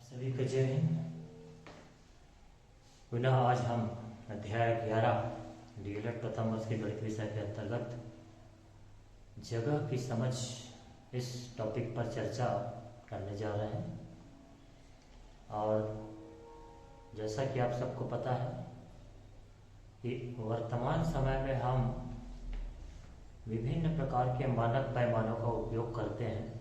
सभी को जय हिंद। पुनः आज हम अध्याय 11 डीएलएड प्रथम वर्ष के गणित विषय के अंतर्गत जगह की समझ इस टॉपिक पर चर्चा करने जा रहे हैं। और जैसा कि आप सबको पता है कि वर्तमान समय में हम विभिन्न प्रकार के मानक पैमानों का उपयोग करते हैं,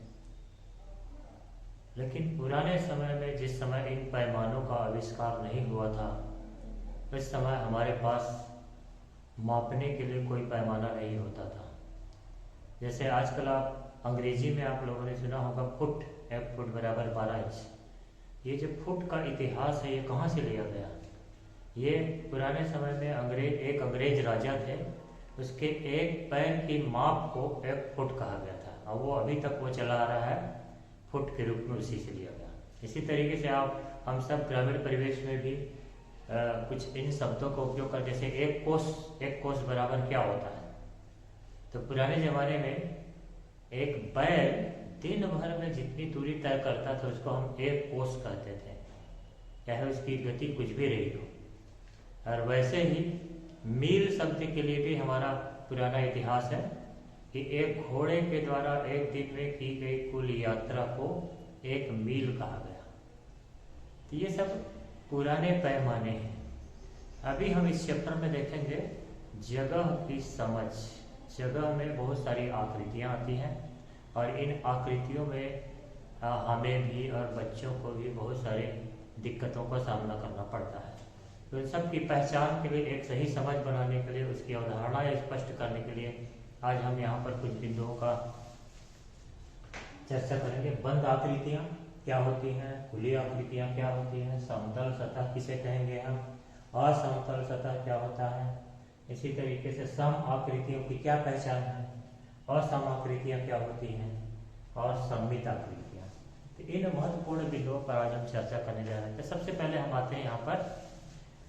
लेकिन पुराने समय में जिस समय इन पैमानों का आविष्कार नहीं हुआ था, उस समय हमारे पास मापने के लिए कोई पैमाना नहीं होता था। जैसे आजकल आप अंग्रेजी में आप लोगों ने सुना होगा फुट, 1 फुट बराबर 12 इंच। ये जो फुट का इतिहास है ये कहाँ से लिया गया? ये पुराने समय में एक अंग्रेज राजा थे, उसके एक पैर की माप को 1 फुट कहा गया था और वो अभी तक वो चला आ रहा है, फुट के रूप में उसी से लिया गया। इसी तरीके से हम सब ग्रामीण परिवेश में भी कुछ इन शब्दों का उपयोग कर, जैसे एक कोस बराबर क्या होता है। तो पुराने ज़माने में एक बैल दिन भर में जितनी दूरी तय करता था उसको हम 1 कोस कहते थे, चाहे उसकी गति कुछ भी रही हो। और वैसे ही मील शब्द के लिए भी हमारा पुराना इतिहास है कि एक घोड़े के द्वारा एक दिन में की गई कुल यात्रा को 1 मील कहा गया। तो ये सब पुराने पैमाने हैं। अभी हम इस चैप्टर में देखेंगे जगह की समझ। जगह में बहुत सारी आकृतियाँ आती हैं और इन आकृतियों में हमें भी और बच्चों को भी बहुत सारे दिक्कतों का सामना करना पड़ता है। तो इन सब की पहचान के लिए, एक सही समझ बनाने के लिए, उसकी अवधारणाएं स्पष्ट करने के लिए आज हम यहाँ पर कुछ बिंदुओं का चर्चा करेंगे। बंद आकृतियाँ क्या होती हैं, खुली आकृतियाँ क्या होती हैं, समतल सतह किसे कहेंगे हम, असमतल सतह क्या होता है, इसी तरीके से सम आकृतियों की क्या पहचान है, असम आकृतियाँ क्या होती हैं और सममित आकृतियाँ। तो इन महत्वपूर्ण बिंदुओं पर आज हम चर्चा करने जा रहे हैं। तो सबसे पहले हम आते हैं यहाँ पर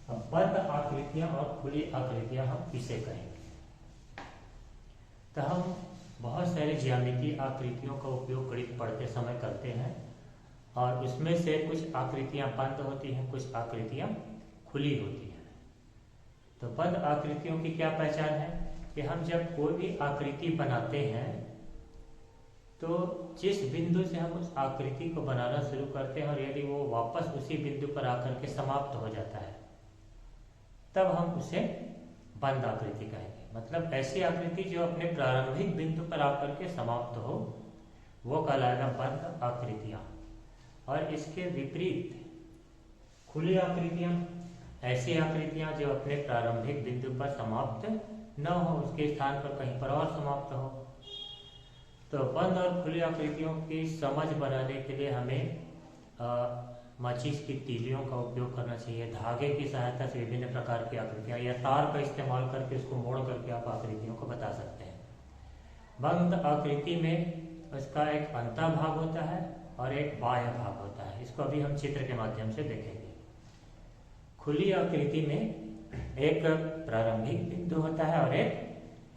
बंद आकृतियाँ और खुली आकृतियाँ हम किसे कहेंगे। तो हम बहुत सारे ज्यामितीय आकृतियों का उपयोग गणित पढ़ते समय करते हैं और उसमें से कुछ आकृतियां बंद होती हैं, कुछ आकृतियां खुली होती हैं। तो बंद आकृतियों की क्या पहचान है कि हम जब कोई भी आकृति बनाते हैं तो जिस बिंदु से हम उस आकृति को बनाना शुरू करते हैं और यदि वो वापस उसी बिंदु पर आकर के समाप्त हो जाता है तब हम उसे बंद आकृति कहेंगे। मतलब ऐसी आकृति जो अपने प्रारंभिक बिंदु पर आकर के समाप्त हो वो कहलाएगा बंद आकृतियाँ। और इसके विपरीत खुली आकृतियाँ, ऐसी आकृतियाँ जो अपने प्रारंभिक बिंदु पर समाप्त न हो, उसके स्थान पर कहीं पर और समाप्त हो। तो बंद और खुली आकृतियों की समझ बनाने के लिए हमें माचिस की तीलियों का उपयोग करना चाहिए। धागे की सहायता से विभिन्न प्रकार की आकृतियाँ या तार का इस्तेमाल करके उसको मोड़ करके आप आकृतियों को बता सकते हैं। बंद आकृति में उसका एक अंतः भाग होता है और एक बाह्य भाग होता है। इसको अभी हम चित्र के माध्यम से देखेंगे। खुली आकृति में एक प्रारंभिक बिंदु होता है और एक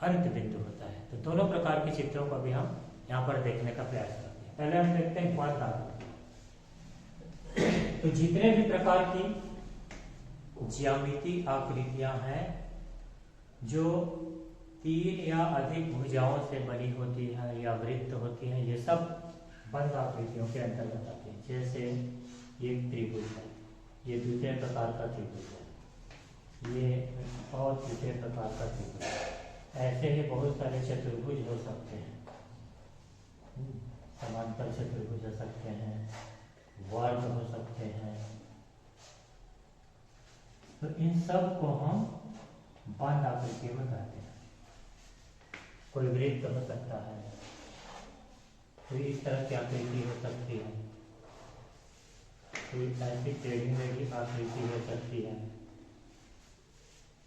अंत बिंदु होता है। तो दोनों प्रकार के चित्रों को भी हम यहाँ पर देखने का प्रयास करते हैं। पहले हम देखते हैं बंद आकृति। तो जितने भी प्रकार की ज्यामितीय आकृतियां हैं जो 3 या अधिक भुजाओं से बनी होती है या वृत्त होती हैं, ये सब बंद आकृतियों के अंतर्गत आती हैं। जैसे ये त्रिभुज है, ये दूसरे प्रकार का त्रिभुज है, ये और तीसरे प्रकार का त्रिभुज है। ऐसे ही बहुत सारे चतुर्भुज हो सकते हैं, समांतर चतुर्भुज हो सकते हैं, वर्ग हो सकते हैं। तो इन सब को हम बंद आकृतियों में कहते हैं। कोई वृत्त हो सकता है, कोई इस तरह की आकृति हो सकती है, कोई ऐसी टेढ़ी मेढ़ी आकृति हो सकती है।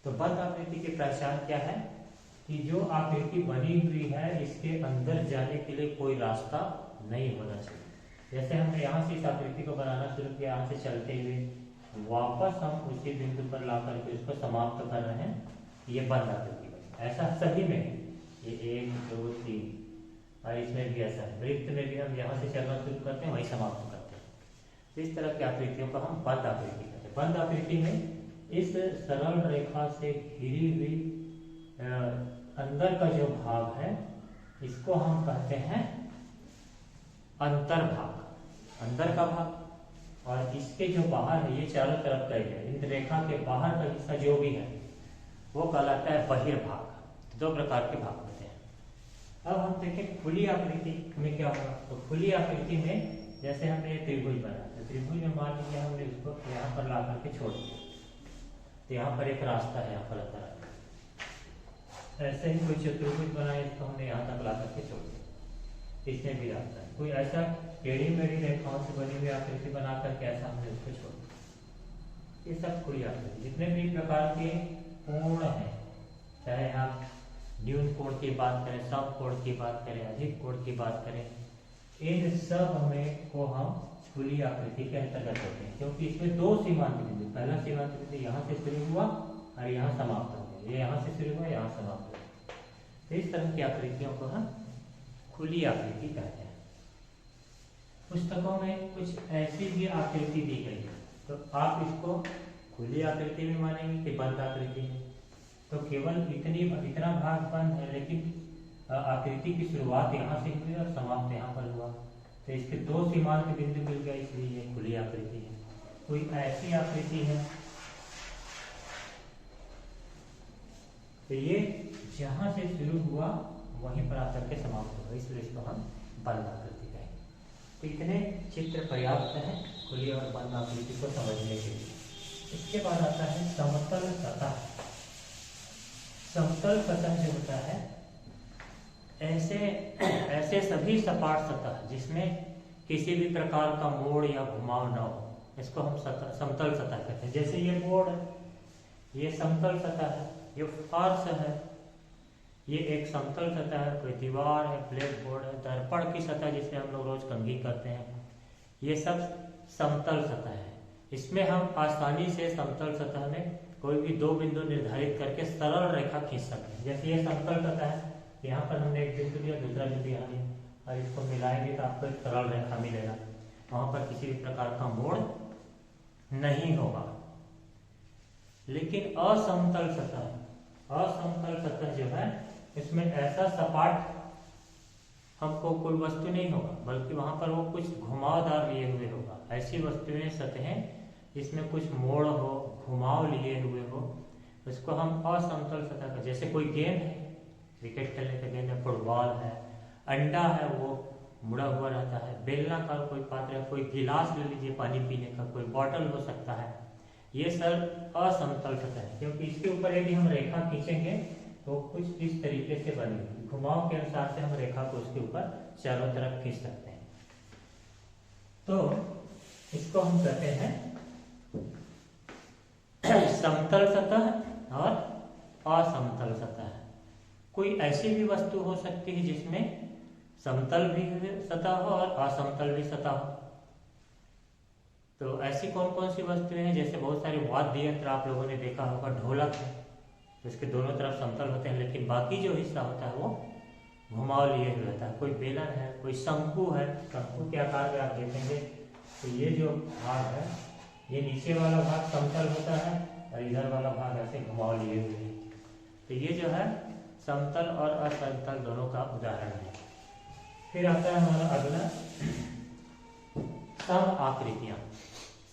तो बंद आकृति की पहचान क्या है कि जो आकृति बनी हुई है इसके अंदर जाने के लिए कोई रास्ता नहीं होना चाहिए। जैसे हमने यहाँ से इस आकृति को बनाना शुरू किया, यहाँ से चलते हुए वापस हम उसी बिंदु पर ला करके उसको समाप्त कर रहे हैं, ये बंद आकृति बनी। ऐसा सभी में ये 1 2 3 और इसमें भी ऐसा है। वृत्त में भी हम यहाँ से चलना शुरू करते हैं, वहीं समाप्त करते हैं। तो इस तरह की आकृतियों को हम बंद आकृति कहते हैं। बंद आकृति में इस सरल रेखा से घिरी हुई अंदर का जो भाग है इसको हम कहते हैं अंतर्भाग, अंदर का भाग। और इसके जो बाहर है, ये चारों तरफ का ही है, इन रेखा के बाहर का हिस्सा जो भी है वो कहलाता है बहिर्भाग। दो प्रकार के भाग होते हैं। अब हम देखें खुली आकृति में क्या होगा। तो खुली आकृति में जैसे हमने ये त्रिभुज बनाया, तो त्रिभुज में मान लीजिए हमने उसको यहाँ पर ला करके छोड़ दिया, तो यहाँ पर एक रास्ता है, यहाँ पर आता है। ऐसे ही कोई चतुर्भुज बनाए, इसको हमने यहाँ तक ला करके छोड़ दिया, इसमें भी रास्ता है। कोई ऐसा टेढ़ी मेढ़ी रेखाओं से बनी हुई आकृति बना करके ऐसा हमने उसको छोड़ दिया। ये सब खुली आकृति, जितने भी प्रकार के कोण हैं, चाहे आप न्यून कोण की बात करें, सम कोण की बात करें, अधिक कोण की बात करें, इन सब हमें को हम खुली आकृति के अंतर्गत होते हैं, क्योंकि इसमें दो सीमांत बिंदु, पहला सीमांत बिंदु यहाँ से शुरू हुआ और यहाँ समाप्त हो गया, ये यहाँ से शुरू हुआ, यहाँ समाप्त हो गया। तो इस तरह की आकृतियों को हम खुली आकृति कहते हैं। पुस्तकों में कुछ ऐसी भी आकृति दी गई है, तो आप इसको खुली आकृति में मानेंगे कि बंद आकृति में। तो केवल इतना भाग बंद है, लेकिन आकृति की शुरुआत यहाँ से हुई और समाप्त यहाँ पर हुआ, तो इसके दो सीमांत बिंदु मिल गए, इसलिए ये खुली आकृति है। कोई ऐसी आकृति है तो ये जहाँ से शुरू हुआ वहीं पर आकर के समाप्त होगा, इसलिए इसको हम बंद आकृति कहेंगे। तो इतने चित्र पर्याप्त हैं खुली और बंद आकृति को समझने के लिए। इसके बाद आता है समतल सतह। समतल सतह जो होता है, ऐसे सभी सपाट सतह जिसमें किसी भी प्रकार का मोड़ या घुमाव न हो, इसको हम समतल सतह कहते हैं। जैसे ये बोर्ड है, ये समतल सतह है, ये फर्श है, ये एक समतल सतह है, कोई दीवार है, ब्लैक बोर्ड है, दर्पण की सतह जिसे हम लोग रोज कंघी करते हैं, ये सब समतल सतह है। इसमें हम आसानी से समतल सतह में कोई भी दो बिंदु निर्धारित करके सरल रेखा खींच सकते हैं। जैसे ये समतल सतह है, यहाँ पर हमने एक बिंदु लिया, दूसरा बिंदु यहाँ लिया, और इसको मिलाएंगे तो आपको एक सरल रेखा मिलेगा, वहां पर किसी भी प्रकार का मोड़ नहीं होगा। लेकिन असमतल सतह जो है, इसमें ऐसा सपाट हमको कोई वस्तु नहीं होगा, बल्कि वहां पर वो कुछ घुमावदार लिए हुए होगा। ऐसी वस्तुएं सतहें जिसमें कुछ मोड़ हो, घुमाव लिए हुए हो, उसको हम असमतल सतह का। जैसे कोई गेंद है, क्रिकेट खेलने का गेंद है, फुटबॉल है, अंडा है, वो मुड़ा हुआ रहता है, बेलनाकार कोई पात्र है, कोई गिलास ले लीजिए पानी पीने का, कोई बॉटल हो सकता है, ये सब असमतल सतह है। क्योंकि इसके ऊपर यदि हम रेखा खींचेंगे तो कुछ इस तरीके से बनेगी, घुमाव के अनुसार से हम रेखा को उसके ऊपर चारों तरफ खींच सकते हैं। तो इसको हम कहते हैं समतल सतह और असमतल सतह। कोई ऐसी भी वस्तु हो सकती है जिसमें समतल भी सतह हो और असमतल भी सतह हो। तो ऐसी कौन कौन सी वस्तुएं हैं? जैसे बहुत सारे वाद्य यंत्र आप लोगों ने देखा होगा, ढोलक है, तो इसके दोनों तरफ समतल होते हैं, लेकिन बाकी जो हिस्सा होता है वो घुमाव लिए हुए रहता है। कोई बेलन है, कोई शंकु है, शंकु के आकार में आप देखेंगे तो ये जो भाग है, ये नीचे वाला भाग समतल होता है और इधर वाला भाग ऐसे घुमाव लिए हुए है। तो ये जो है समतल और असमतल दोनों का उदाहरण है। फिर आता है हमारा अगला सम आकृतियां।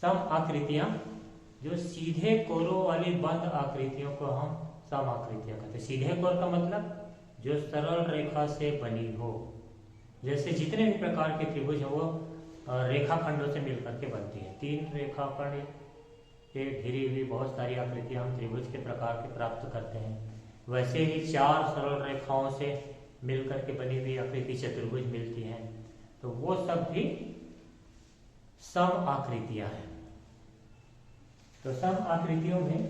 सम आकृतियां जो सीधे कोरों वाली बंद आकृतियों को हम सम आकृतियां कहते हैं। सीधे कोर का मतलब जो सरल रेखा से बनी हो। जैसे जितने भी प्रकार के त्रिभुज हैं वो रेखाखंडों से मिलकर के बनती है। तीन रेखाखंड के घिरी हुई बहुत सारी आकृतियां हम त्रिभुज के प्रकार के प्राप्त करते हैं। वैसे ही चार सरल रेखाओं से मिलकर के बनी हुई आकृति चतुर्भुज मिलती है। तो वो सब भी सम आकृतियां हैं। तो सम आकृतियों में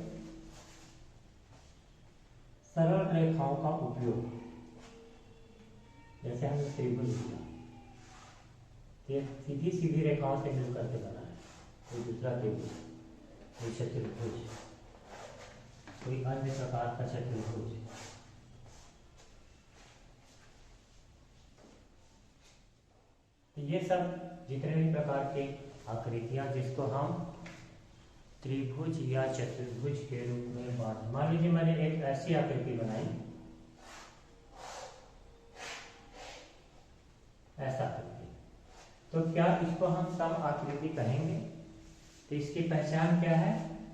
सरल रेखाओं का उपयोग, जैसे हमने त्रिभुज लिया, ये सीधी सीधी रेखाओं से मिलकर के बना है। कोई दूसरा त्रिभुज, कोई चतुर्भुज, कोई अन्य प्रकार का चतुर्भुज, ये सब जितने भी प्रकार के आकृतियां जिसको हम त्रिभुज या चतुर्भुज के रूप में बांट। मान लीजिए मैंने एक ऐसी आकृति बनाई, ऐसा आकृति, तो क्या इसको हम सम आकृति कहेंगे? तो इसकी पहचान क्या है?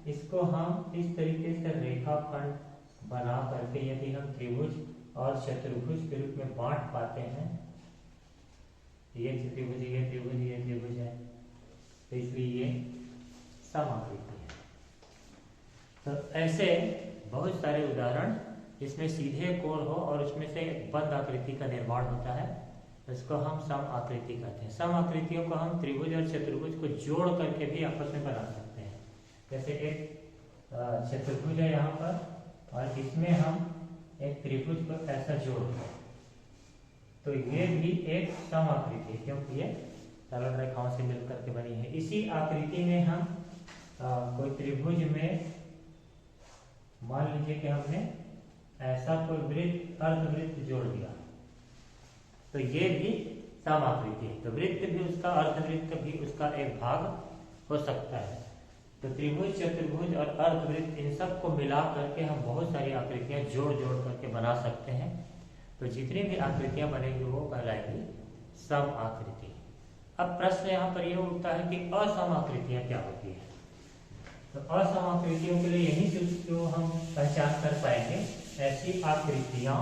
इसको हम इस तरीके से रेखाखंड बना करके यदि हम त्रिभुज और चतुर्भुज के रूप में बांट पाते हैं, ये त्रिभुज, ये त्रिभुज, ये त्रिभुज है, तो इसलिए ये समाकृति है। तो ऐसे बहुत सारे उदाहरण जिसमें सीधे कोण हो और उसमें से बंद आकृति का निर्माण होता है, इसको हम सम आकृति कहते हैं। सम आकृतियों को हम त्रिभुज और चतुर्भुज को जोड़ करके भी आपस में बना सकते हैं। जैसे एक चतुर्भुज है यहाँ पर और इसमें हम एक त्रिभुज को ऐसा जोड़ दें, तो ये भी एक सम आकृति है, क्योंकि ये सरल रेखाओं से मिलकर के बनी है। इसी आकृति में हम कोई त्रिभुज में मान लीजिए कि हमने ऐसा कोई वृत्त, अर्धवृत्त जोड़ दिया, तो ये भी सम आकृति है। तो वृत्त भी उसका, अर्धवृत्त भी उसका एक भाग हो सकता है। तो त्रिभुज, चतुर्भुज और अर्धवृत्त, इन सब को मिला करके हम बहुत सारी आकृतियां जोड़ जोड़ करके बना सकते हैं। तो जितनी भी आकृतियां बनेंगी वो कहलाएंगी सम आकृति। अब प्रश्न यहाँ पर यह उठता है कि असम आकृतियां क्या होती है? तो असम आकृतियों के लिए यही जो हम पहचान कर पाएंगे, ऐसी आकृतियां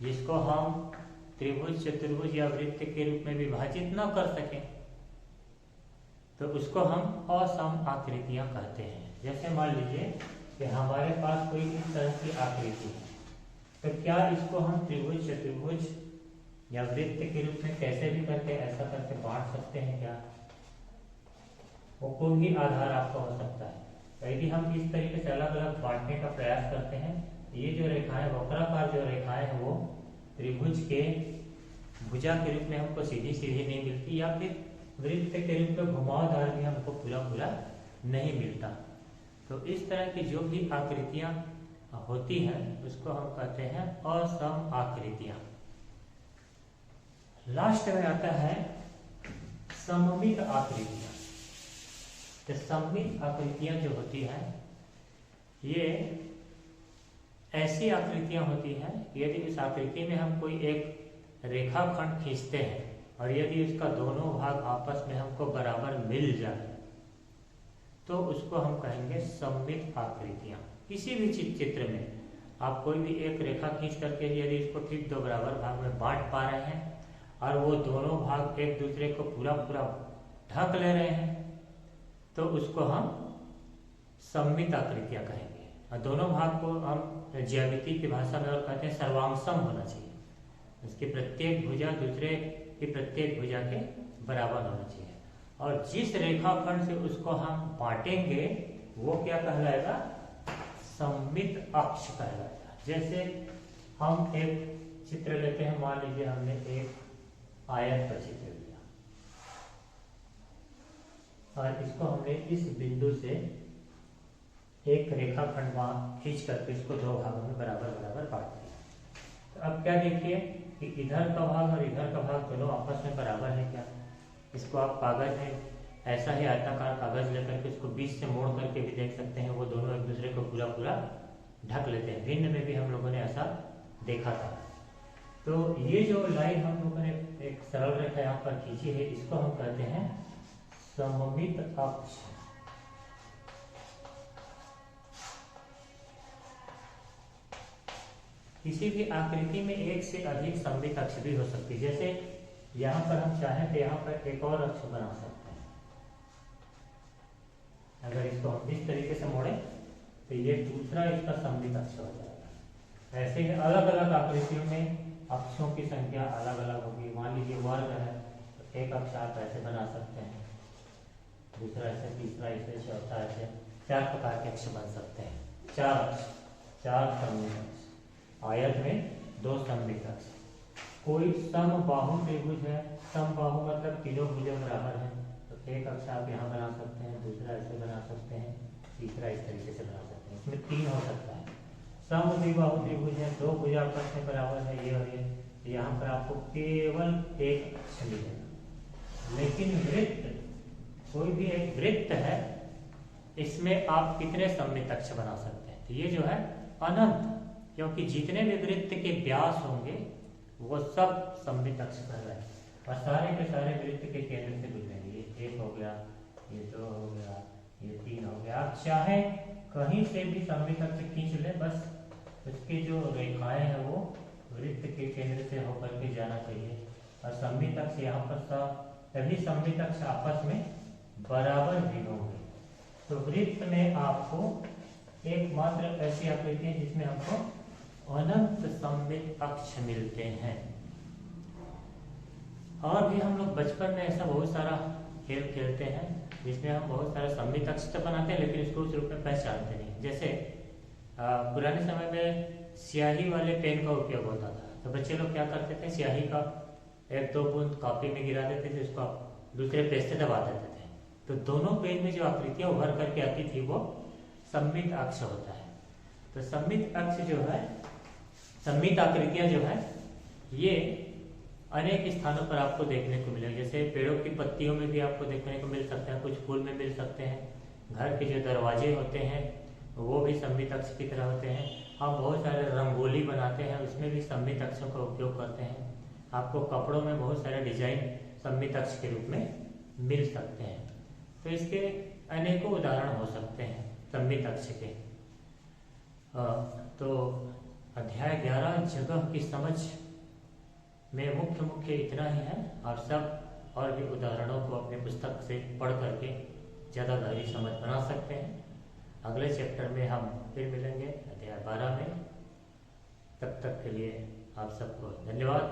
जिसको हम त्रिभुज, चतुर्भुज या वृत्त के रूप में विभाजित न कर सकें, तो उसको हम असम आकृतियां कहते हैं। जैसे मान लीजिए कि हमारे पास कोई इस तरह की आकृति है, तो क्या इसको हम त्रिभुज, चतुर्भुज या वृत्त के रूप में कैसे भी करके ऐसा करके बांट सकते हैं क्या? वो कोई भी आधार आपका हो सकता है। तो यदि हम इस तरीके से अलग अलग बांटने का प्रयास करते हैं, ये जो रेखाएं, वक्राकार जो रेखाएं हैं, वो त्रिभुज के भुजा के रूप में हमको सीधी सीधी नहीं मिलती, या फिर वृत्त के रूप में घुमावदार भी हमको पूरा पूरा नहीं मिलता। तो इस तरह की जो भी आकृतियां होती हैं उसको हम कहते हैं असम आकृतियां। लास्ट में आता है सममित आकृतियां। तो सममित आकृतियां जो होती हैं, ये ऐसी आकृतियां होती हैं यदि इस आकृति में हम कोई एक रेखाखंड खींचते हैं और यदि उसका दोनों भाग आपस में हमको बराबर मिल जाए, तो उसको हम कहेंगे सममित आकृतियां। किसी भी चित्र में आप कोई भी एक रेखा खींच करके यदि इसको ठीक दो बराबर भाग में बांट पा रहे हैं और वो दोनों भाग एक दूसरे को पूरा पूरा ढक ले रहे हैं, तो उसको हम सममित आकृतियां कहेंगे। और दोनों भाग को हम ज्यामिति की भाषा में और कहते हैं सर्वांशम होना चाहिए। उसकी प्रत्येक भुजा दूसरे की प्रत्येक भुजा के बराबर होना चाहिए। और जिस रेखाखंड से उसको हम बांटेंगे वो क्या कहलाएगा? सममित अक्ष कहलाएगा। जैसे हम एक चित्र लेते हैं, मान लीजिए हमने एक आयत का चित्र लिया और इसको हमने इस बिंदु से एक रेखाखंड खींच करके इसको दो भागों में बराबर बराबर बांट दिया। तो अब क्या देखिए कि इधर का भाग और इधर का भाग दोनों आपस में बराबर है क्या? इसको आप कागज में ऐसा ही आयताकार कागज लेकर के इसको बीच से मोड़ करके भी देख सकते हैं, वो दोनों एक दूसरे को पूरा पूरा ढक लेते हैं। भिन्न में भी हम लोगों ने ऐसा देखा था। तो ये जो लाइन हम लोगों ने एक सरल रेखा यहाँ पर खींची है, इसको हम कहते हैं सममित अक्ष। किसी भी आकृति में एक से अधिक सममित अक्ष भी हो सकती है। जैसे यहाँ पर हम चाहें तो यहाँ पर एक और अक्ष बना सकते हैं। अगर इसको हम इस तरीके से मोड़ें तो ये दूसरा इसका सममित अक्ष हो जाएगा। ऐसे ही अलग अलग आकृतियों में अक्षों की संख्या अलग अलग होगी। मान लीजिए वर्ग है तो एक अक्ष आप ऐसे बना सकते हैं, दूसरा ऐसे, तीसरा ऐसे, चौथा ऐसे, 4 प्रकार के अक्ष बन सकते हैं। 4 अक्ष, 4 सममित अक्ष। आयत में 2 सममित अक्ष। कोई समबाहु त्रिभुज है, समबाहु मतलब तीनों भुजें बराबर हैं, तो एक अक्ष आप यहाँ बना सकते हैं, दूसरा ऐसे बना सकते हैं, तीसरा इस तरीके से बना सकते हैं। इसमें 3 हो सकता है। समद्विबाहु त्रिभुज है, 2 भुजा आपस में बराबर है, ये और ये, यहाँ पर आपको केवल एक अक्ष मिलेगा। लेकिन वृत्त कोई भी एक वृत्त है, इसमें आप कितने सममित अक्ष बना सकते हैं? तो ये जो है अनंत, क्योंकि जितने भी वृत्त के व्यास होंगे वो सब सममित अक्ष पर रहे और सारे के सारे वृत्त के केंद्र से गुजरेंगे। ये 1 हो गया, ये 2 हो गया, ये 3 हो गया। आप चाहे कहीं से भी सममित अक्ष खींच ले, बस उसकी जो रेखाएं हैं वो वृत्त के केंद्र से होकर के जाना चाहिए और सममित अक्ष यहाँ पर था, तभी सममित अक्ष आपस में बराबर भी होंगे। तो वृत्त में आपको एकमात्र ऐसी आकृति है जिसमें हमको अनंत सममित अक्ष मिलते हैं। और भी हम लोग बचपन में ऐसा बहुत सारा खेल खेलते हैं जिसमें हम बहुत सारा सममित अक्ष तो बनाते हैं, लेकिन उसको उस रूप में पहचानते नहीं। जैसे पुराने समय में स्याही वाले पेन का उपयोग होता था, तो बच्चे लोग क्या करते थे, स्याही का 1-2 बूंद कॉपी में गिरा देते थे, उसको दूसरे पेज से दबा देते थे, तो दोनों पेज में जो आकृतियां उभर करके आती थी वो सममित अक्ष होता है। तो सममित अक्ष जो है, सममित आकृतियां जो है, ये अनेक स्थानों पर आपको देखने को मिलेगी। जैसे पेड़ों की पत्तियों में भी आपको देखने को मिल सकते हैं, कुछ फूल में मिल सकते हैं, घर के जो दरवाजे होते हैं वो भी सममित अक्ष की तरह होते हैं। हम बहुत सारे रंगोली बनाते हैं, उसमें भी सममित अक्षों का उपयोग करते हैं। आपको कपड़ों में बहुत सारे डिजाइन सममित अक्ष के रूप में मिल सकते हैं। तो इसके अनेकों उदाहरण हो सकते हैं सममित अक्ष के। तो अध्याय 11 जगह की समझ में मुख्य इतना ही है, और सब और भी उदाहरणों को अपने पुस्तक से पढ़ करके ज़्यादा गहरी समझ बना सकते हैं। अगले चैप्टर में हम फिर मिलेंगे अध्याय 12 में। तब तक के लिए आप सबको धन्यवाद।